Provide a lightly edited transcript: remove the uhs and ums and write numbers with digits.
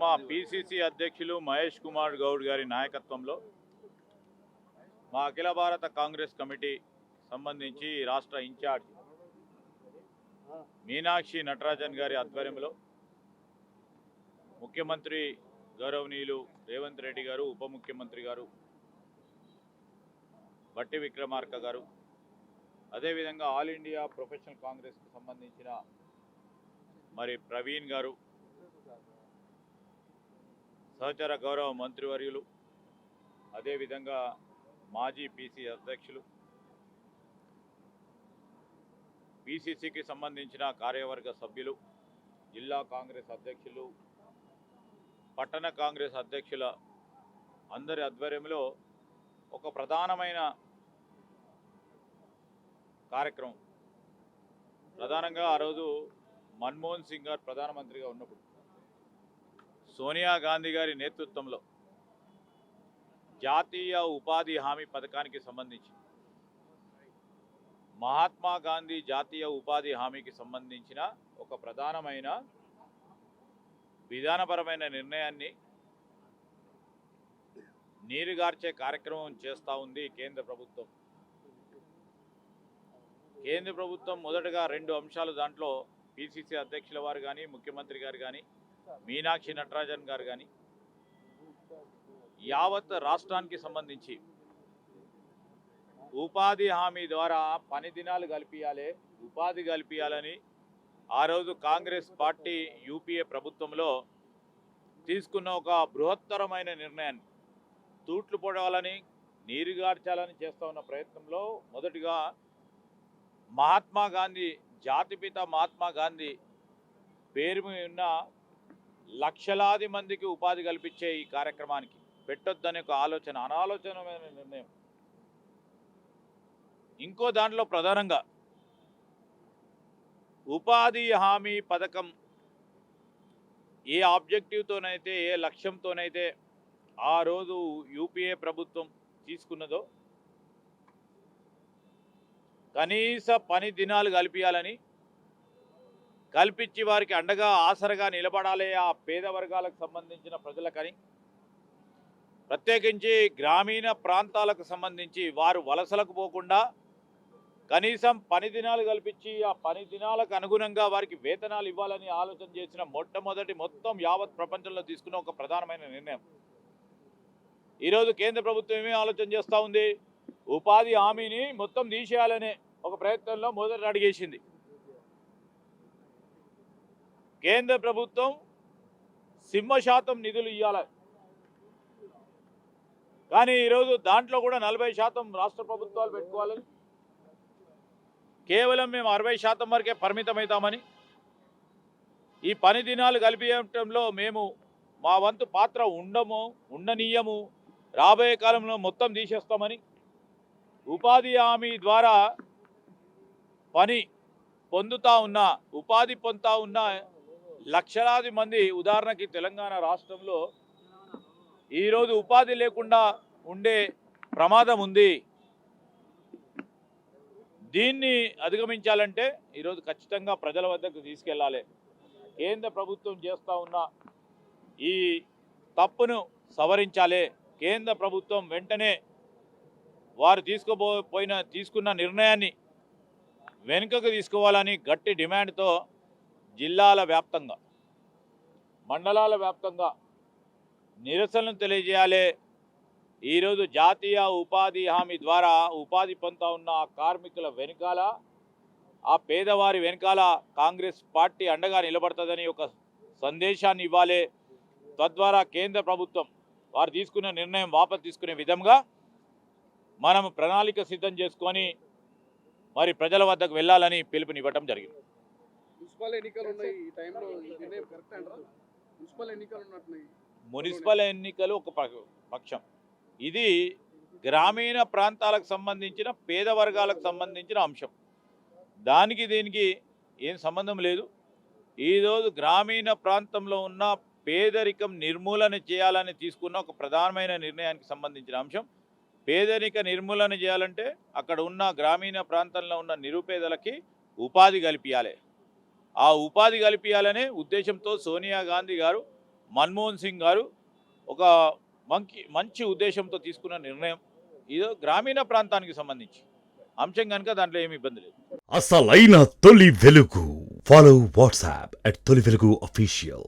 మా పిసిసి అధ్యక్షులు మహేష్ కుమార్ గౌడ్ గారి నాయకత్వంలో మా అఖిల భారత కాంగ్రెస్ కమిటీ సంబంధించి రాష్ట్ర ఇన్ఛార్జ్ మీనాక్షి నటరాజన్ గారి ఆధ్వర్యంలో ముఖ్యమంత్రి గౌరవనీయులు రేవంత్ రెడ్డి గారు, ఉప ముఖ్యమంత్రి గారు బట్టి విక్రమార్క గారు, అదేవిధంగా ఆల్ ఇండియా ప్రొఫెషనల్ కాంగ్రెస్కి సంబంధించిన మరి ప్రవీణ్ గారు, సహచర గౌరవ మంత్రివర్యులు, అదేవిధంగా మాజీ పిసి అధ్యక్షులు, పిసిసికి సంబంధించిన కార్యవర్గ సభ్యులు, జిల్లా కాంగ్రెస్ అధ్యక్షులు, పట్టణ కాంగ్రెస్ అధ్యక్షుల అందరి ఆధ్వర్యంలో ఒక ప్రధానమైన కార్యక్రమం. ప్రధానంగా ఆ రోజు మన్మోహన్ సింగ్ గారు ప్రధానమంత్రిగా ఉన్నప్పుడు సోనియా గాంధీ గారి నేతృత్వంలో జాతీయ ఉపాధి హామీ పథకానికి సంబంధించి మహాత్మా గాంధీ జాతీయ ఉపాధి హామీకి సంబంధించిన ఒక ప్రధానమైన విధానపరమైన నిర్ణయాన్ని నీరుగార్చే కార్యక్రమం చేస్తూ ఉంది కేంద్ర ప్రభుత్వం. కేంద్ర ప్రభుత్వం మొదటగా 2 అంశాలు, దాంట్లో పిసిసి అధ్యక్షుల వారు కానీ, ముఖ్యమంత్రి గారు కానీ, మీనాక్షి నటరాజన్ గారు కానీ యావత్ రాష్ట్రానికి సంబంధించి ఉపాధి హామీ ద్వారా పని దినాలు కల్పించాలి, ఉపాధి కల్పించాలని ఆ రోజు కాంగ్రెస్ పార్టీ యూపీఏ ప్రభుత్వంలో తీసుకున్న ఒక బృహత్తరమైన నిర్ణయాన్ని తూట్లు పొడవాలని, నీరుగార్చాలని చేస్తూ ఉన్న ప్రయత్నంలో మొదటిగా మహాత్మా గాంధీ, జాతిపిత మహాత్మా గాంధీ పేరు మీద ఉన్న లక్షలాది మందికి ఉపాధి కల్పించే ఈ కార్యక్రమానికి పెట్టొద్దనే ఒక ఆలోచన, అనాలోచనమైన నిర్ణయం. ఇంకో దాంట్లో ప్రధానంగా ఉపాధి హామీ పథకం ఏ ఆబ్జెక్టివ్తోనైతే, ఏ లక్ష్యంతోనైతే ఆ రోజు యూపీఏ ప్రభుత్వం తీసుకున్నదో కనీస పని దినాలు కల్పించాలని, కల్పించి వారికి అండగా ఆసరగా నిలబడాలి ఆ పేద వర్గాలకు సంబంధించిన ప్రజలకని, ప్రత్యేకించి గ్రామీణ ప్రాంతాలకు సంబంధించి వారు వలసలకు పోకుండా కనీసం పని దినాలు కల్పించి ఆ పని దినాలకు అనుగుణంగా వారికి వేతనాలు ఇవ్వాలని ఆలోచన చేసిన మొట్టమొదటి మొత్తం యావత్ ప్రపంచంలో తీసుకున్న ఒక ప్రధానమైన నిర్ణయం. ఈరోజు కేంద్ర ప్రభుత్వం ఏమీ ఆలోచన చేస్తూ ఉంది, ఉపాధి హామీని మొత్తం తీసేయాలనే ఒక ప్రయత్నంలో మొదటి అడిగేసింది. కేంద్ర ప్రభుత్వం సింహశాతం నిధులు ఇవ్వాలి, కానీ ఈరోజు దాంట్లో కూడా 40% రాష్ట్ర ప్రభుత్వాలు పెట్టుకోవాలని, కేవలం మేము 60% వరకే పరిమితమవుతామని, ఈ పని దినాలు కల్పించడంలో మేము మా వంతు పాత్ర ఉండనీయము, రాబోయే కాలంలో మొత్తం తీసేస్తామని, ఉపాధి హామీ ద్వారా పని పొందుతూ ఉన్న, ఉపాధి పొందుతూ ఉన్న లక్షలాది మంది, ఉదాహరణకి తెలంగాణ రాష్ట్రంలో ఈరోజు ఉపాధి లేకుండా ఉండే ప్రమాదం ఉంది. దీన్ని అధిగమించాలంటే ఈరోజు ఖచ్చితంగా ప్రజల వద్దకు తీసుకెళ్ళాలి. కేంద్ర ప్రభుత్వం చేస్తూ ఉన్న ఈ తప్పును సవరించాలి. కేంద్ర ప్రభుత్వం వెంటనే వారు తీసుకున్న నిర్ణయాన్ని వెనుకకు తీసుకోవాలని గట్టి డిమాండ్తో జిల్లాల వ్యాప్తంగా, మండలాల వ్యాప్తంగా నిరసనలు తెలియజేయాలి. ఈరోజు జాతీయ ఉపాధి హామీ ద్వారా ఉపాధి పొందుతూ ఉన్న ఆ కార్మికుల వెనకాల, ఆ పేదవారి వెనకాల కాంగ్రెస్ పార్టీ అండగా నిలబడుతుందని ఒక సందేశాన్ని ఇవ్వాలి. తద్వారా కేంద్ర ప్రభుత్వం వారు తీసుకున్న నిర్ణయం వాపసు తీసుకునే విధంగా మనం ప్రణాళిక సిద్ధం చేసుకొని మరి ప్రజల వద్దకు వెళ్ళాలని పిలుపునివ్వటం జరిగింది. మున్సిపల్ ఎన్నికలు ఉన్నాయి, ఈ టైంలో నిర్ణయం కరెక్ట్ అంటారా? మున్సిపల్ ఎన్నికలు ఉన్నట్టున్నాయి. మున్సిపల్ ఎన్నికలు ఒక పక్షం, ఇది గ్రామీణ ప్రాంతాలకు సంబంధించిన పేద వర్గాలకు సంబంధించిన అంశం. దానికి దీనికి ఏం సంబంధం లేదు. ఈరోజు గ్రామీణ ప్రాంతంలో ఉన్న పేదరికం నిర్మూలన చేయాలని తీసుకున్న ఒక ప్రధానమైన నిర్ణయానికి సంబంధించిన అంశం. పేదరిక నిర్మూలన చేయాలంటే అక్కడ ఉన్న గ్రామీణ ప్రాంతంలో ఉన్న నిరుపేదలకి ఉపాధి కల్పించాలి. ఆ ఉపాధి కల్పించాలనే ఉద్దేశంతో సోనియా గాంధీ గారు మన్మోహన్ సింగ్ గారు ఒక మంచి ఉద్దేశంతో తీసుకున్న నిర్ణయం. ఇది గ్రామీణ ప్రాంతానికి సంబంధించి అంశం కనుక దాంట్లో ఏమి ఇబ్బంది లేదు. అసలైన తొలి వెలుగు. ఫాలో వాట్సాప్ @తొలి వెలుగు official.